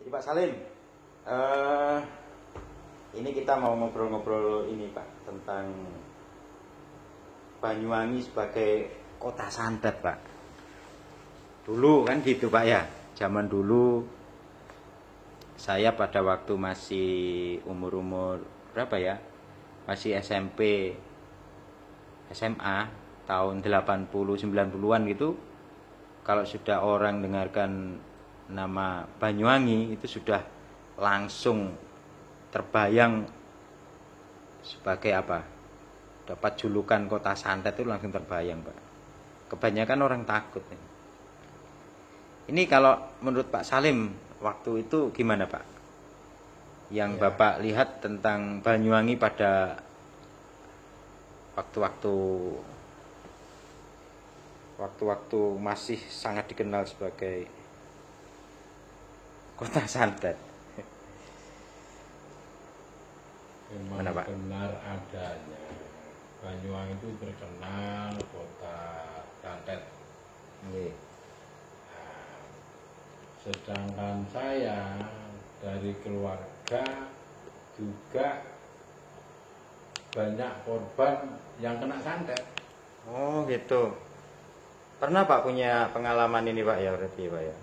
Jadi Pak Salim, eh, ini kita mau ngobrol-ngobrol ini Pak tentang Banyuwangi sebagai kota santet Pak. Dulu kan gitu Pak ya, zaman dulu saya pada waktu masih umur-umur berapa ya, masih SMP, SMA tahun 80 90-an gitu, kalau sudah orang dengarkan nama Banyuwangi itu sudah langsung terbayang sebagai apa, dapat julukan kota santet itu langsung terbayang Pak. Kebanyakan orang takut. Ini kalau menurut Pak Salim waktu itu gimana Pak? Yang Ya. Bapak lihat tentang Banyuwangi pada waktu-waktu masih sangat dikenal sebagai kota santet. Memang Mana, Pak? benar adanya. Banyuwangi itu terkenal kota santet. Nggih. Nah, sedangkan saya dari keluarga juga banyak korban yang kena santet. Oh gitu. Pernah Pak punya pengalaman ini Pak ya berarti Pak ya?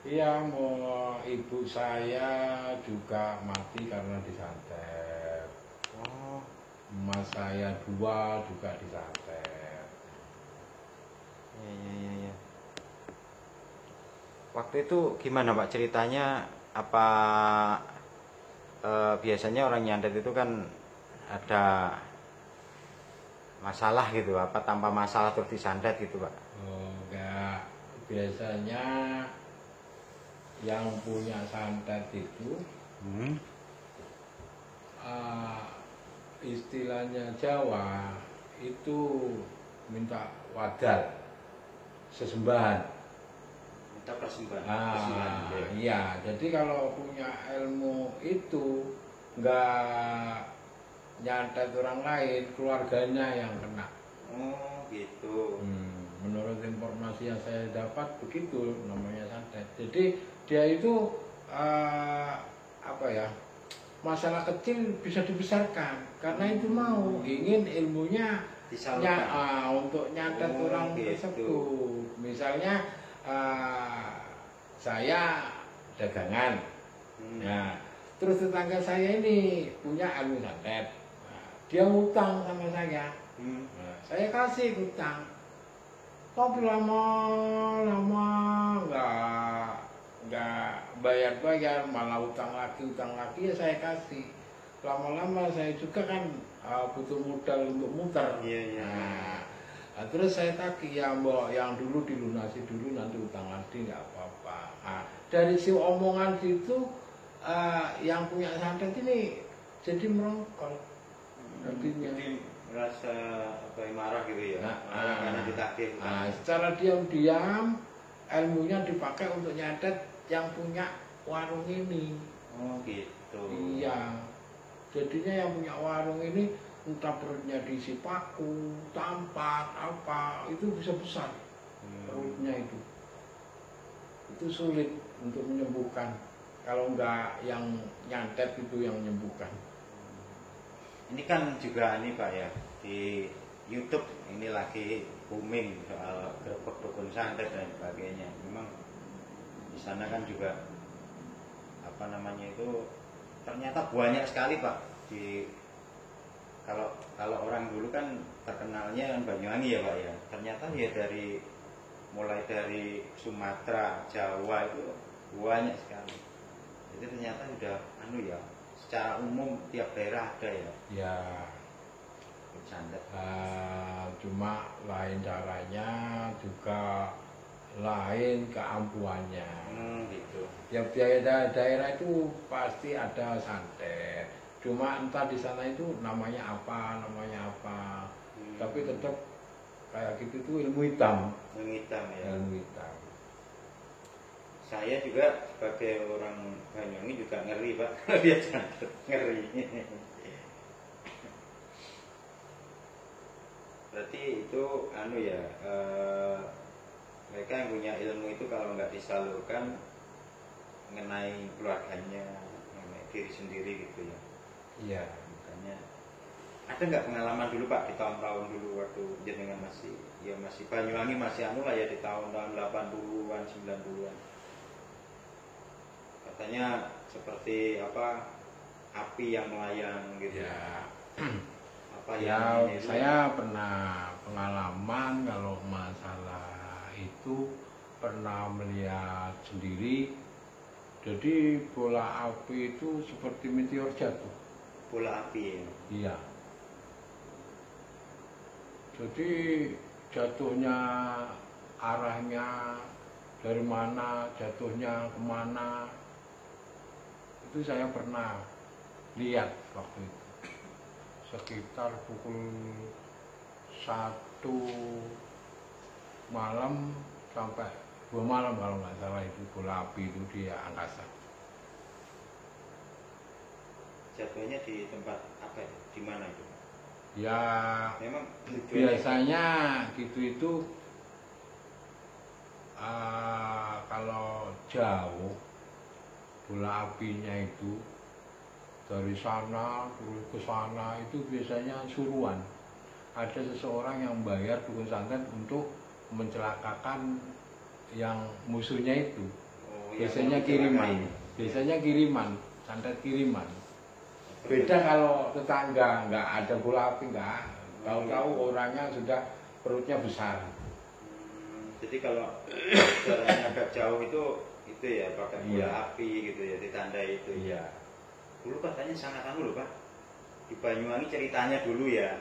Iya, mau ibu saya juga mati karena disantet. Oh, Emas saya 2 juga disantet. iya. Waktu itu gimana Pak ceritanya? Apa biasanya orang nyantet itu kan ada masalah gitu, apa tanpa masalah terus disantet gitu Pak? Oh, enggak. Biasanya yang punya santet itu istilahnya Jawa itu minta wadal, sesembahan. Minta persembahan. Iya. Jadi kalau punya ilmu itu enggak nyantet orang lain, keluarganya yang kena. Oh gitu. Menurut informasi yang saya dapat begitu namanya santet. Jadi dia itu apa ya, masalah kecil bisa dibesarkan karena itu mau ingin ilmunya Disalurkan. untuk nyantet Oh, orang gitu. tersebut. Misalnya saya dagangan, nah terus tetangga saya ini punya ilmu santet, dia ngutang sama saya. Nah, saya kasih utang, tapi lama-lama nggak bayar, malah utang lagi ya saya kasih. Lama-lama saya juga kan butuh modal untuk muter. Iya. Nah, terus saya tagih ya mbok, yang dulu dilunasi dulu, nanti utang lagi nggak apa-apa. Nah, dari si omongan situ yang punya santet ini jadi merongkol. Artinya Merasa apa marah gitu ya? Marah karena ditagih. Secara diam-diam ilmunya dipakai untuk nyantet yang punya warung ini. Oh gitu. Iya. Jadinya yang punya warung ini entah perutnya diisi paku, tampak, apa, itu bisa besar perutnya itu. Itu sulit untuk menyembuhkan. Kalau enggak yang nyantet itu yang menyembuhkan. Ini kan juga ini Pak ya, di YouTube ini lagi booming soal grebek dukun santet dan sebagainya. Memang di sana kan juga apa namanya itu ternyata banyak sekali Pak. Di kalau orang dulu kan terkenalnya kan Banyuwangi ya Pak ya. Ternyata ya mulai dari Sumatera, Jawa itu banyak sekali. Jadi ternyata sudah secara umum tiap daerah ada ya. Ya. Santet. Cuma lain caranya juga lain keampuhannya. Gitu. Tiap daerah itu pasti ada santet. Cuma entah di sana itu namanya apa. Tapi tetap kayak gitu tuh ilmu hitam. Ilmu hitam ya. Ilmu hitam. Saya juga sebagai orang Banyuwangi juga ngeri Pak, lihat santet ngeri. Berarti itu mereka yang punya ilmu itu kalau nggak disalurkan mengenai keluarganya, mengenai diri sendiri gitu ya. Iya. Makanya ada nggak pengalaman dulu Pak di tahun-tahun dulu waktu jenengan masih Banyuwangi masih anu lah ya di tahun-tahun 80-an 90-an. Katanya seperti apa api yang melayang gitu. Ya. Apa Ya, yang ini saya pernah pengalaman kalau masalah itu pernah melihat sendiri. Jadi bola api itu seperti meteor jatuh. bola api ya. Iya. Jadi jatuhnya arahnya dari mana, jatuhnya kemana, itu saya pernah lihat waktu itu. Sekitar pukul 1 malam sampai 2 malam kalau nggak salah itu bola api itu di angkasa. Jatuhnya di tempat apa ya? Di mana itu? Ya Memang biasanya gitu itu kalau jauh bola apinya itu dari sana terus ke sana itu biasanya suruhan. Ada seseorang yang bayar dukun santet untuk mencelakakan yang musuhnya itu. Biasanya kiriman, santet kiriman. Beda kalau tetangga, nggak ada bola api, nggak. Tahu-tahu orangnya sudah perutnya besar. Jadi kalau jaraknya agak jauh itu ya pakai bola api gitu ya, ditandai itu. Iya. Dulu katanya sangat anu loh Pak. Di Banyuwangi ceritanya dulu ya,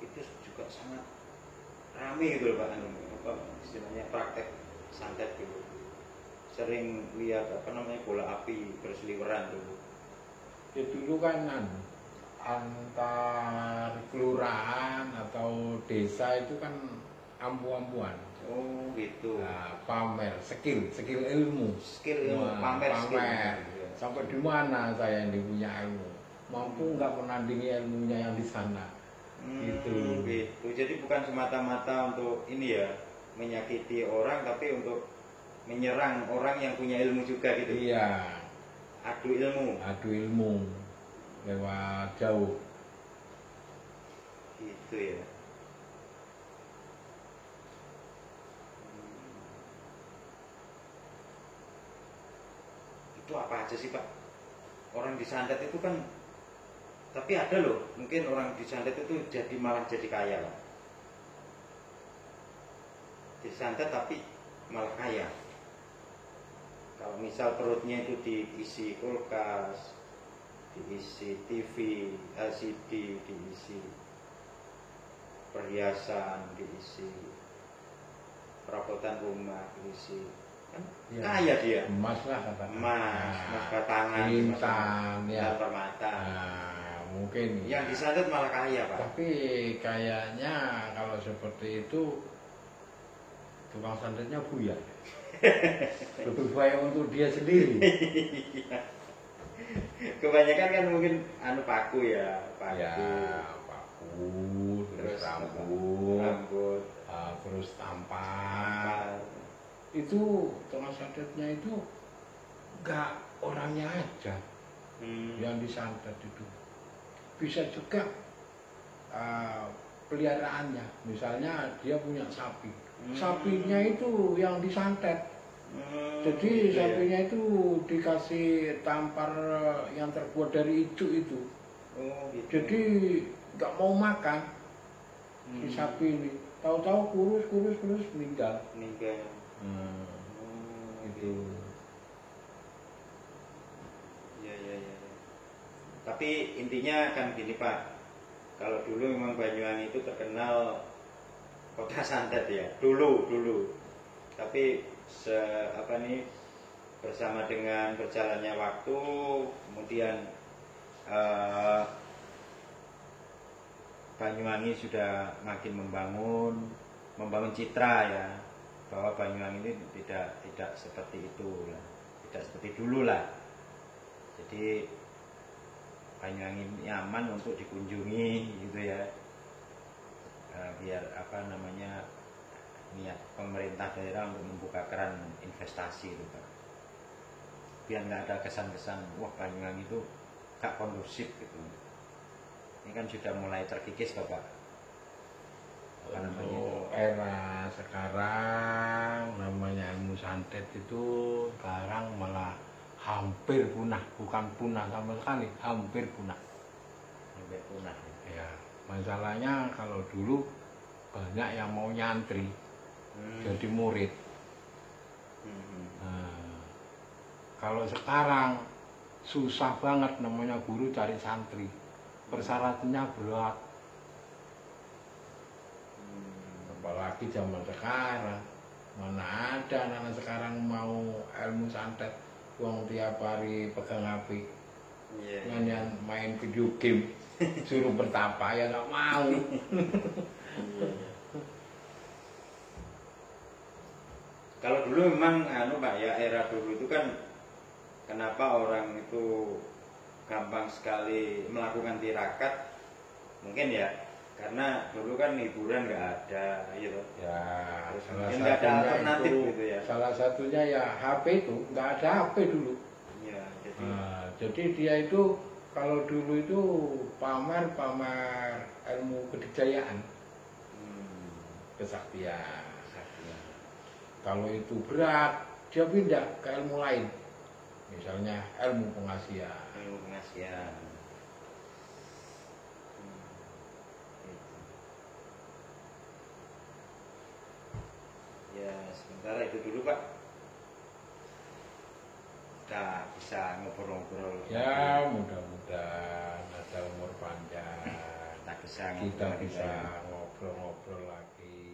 itu juga sangat ramai gitu loh Pak, apa istilahnya praktek santet dulu. Sering lihat apa namanya bola api berseliweran dulu. Ya dulu kan antar kelurahan atau desa itu kan ampu-ampuan. Oh gitu. Nah, pamer skill ilmu. Pamer. Sampai di mana saya ini punya ilmu? Mampu nggak menandingi ilmunya yang di sana? Gitu. Jadi bukan semata-mata untuk ini ya menyakiti orang, tapi untuk menyerang orang yang punya ilmu juga gitu. Iya. Adu ilmu lewat jauh. Gitu ya. Itu apa aja sih Pak? Orang disantet itu kan, tapi ada loh, mungkin orang disantet itu malah jadi kaya lah. Disantet tapi malah kaya. Kalau misal perutnya itu diisi kulkas, diisi TV, LCD, diisi perhiasan, diisi perabotan rumah, diisi kan ya, kaya dia. Emas lah katakan. Emas batangan, bintang, ya. permata. Nah, mungkin. Yang disantet malah kaya Pak. Tapi kayaknya kalau seperti itu tukang santetnya buyar. Lebih baik untuk dia sendiri. Kebanyakan kan mungkin paku ya, paku, terus rambut, terus tampar. Itu tukang santetnya itu enggak orangnya aja yang disantet itu. Bisa juga peliharaannya. Misalnya dia punya sapi. Sapinya itu yang disantet. Jadi sapinya itu dikasih tampar yang terbuat dari ijuk itu. Gitu. Jadi nggak mau makan si sapi ini. Tahu-tahu kurus meninggal. Itu. Ya. Tapi intinya kan gini Pak. Kalau dulu memang Banyuwangi itu terkenal kota santet ya. Dulu. Tapi bersama dengan berjalannya waktu, kemudian Banyuwangi sudah makin membangun citra ya, bahwa Banyuwangi ini tidak seperti itu lah, tidak seperti dulu lah. Jadi Banyuwangi nyaman untuk dikunjungi gitu ya, biar niat pemerintah daerah untuk membuka keran investasi itu Pak. biar nggak ada kesan-kesan wah Banyuwangi itu gak kondusif gitu. Ini kan sudah mulai terkikis Bapak. Apa namanya itu? Era sekarang namanya ilmu santet itu sekarang malah hampir punah, bukan punah sama sekali, hampir punah. Hampir punah. Ya, masalahnya kalau dulu banyak yang mau nyantri jadi murid. Nah, kalau sekarang susah banget namanya guru cari santri, persyaratannya berat. Apalagi zaman sekarang, mana ada anak sekarang mau ilmu santet, uang tiap hari pegang HP, nyanyian main video game, suruh bertapa ya nggak mau. Kalau dulu memang Pak ya, era dulu itu kan kenapa orang itu gampang sekali melakukan tirakat, mungkin ya karena dulu kan hiburan nggak ada gitu Ya, salah mungkin nggak ada satunya alternatif itu, gitu ya. salah satunya ya HP itu nggak ada HP dulu. Ya, Jadi dia itu kalau dulu itu pamer ilmu kedikjayaan, kesaktian. Kalau itu berat, dia pindah ke ilmu lain. Misalnya ilmu pengasihan. ilmu pengasihan. Ya, sementara itu dulu Pak. Kita bisa ngobrol-ngobrol. Ya, mudah-mudahan ada umur panjang. Kita bisa Kita ngobrol bisa lagi. ngobrol-ngobrol lagi.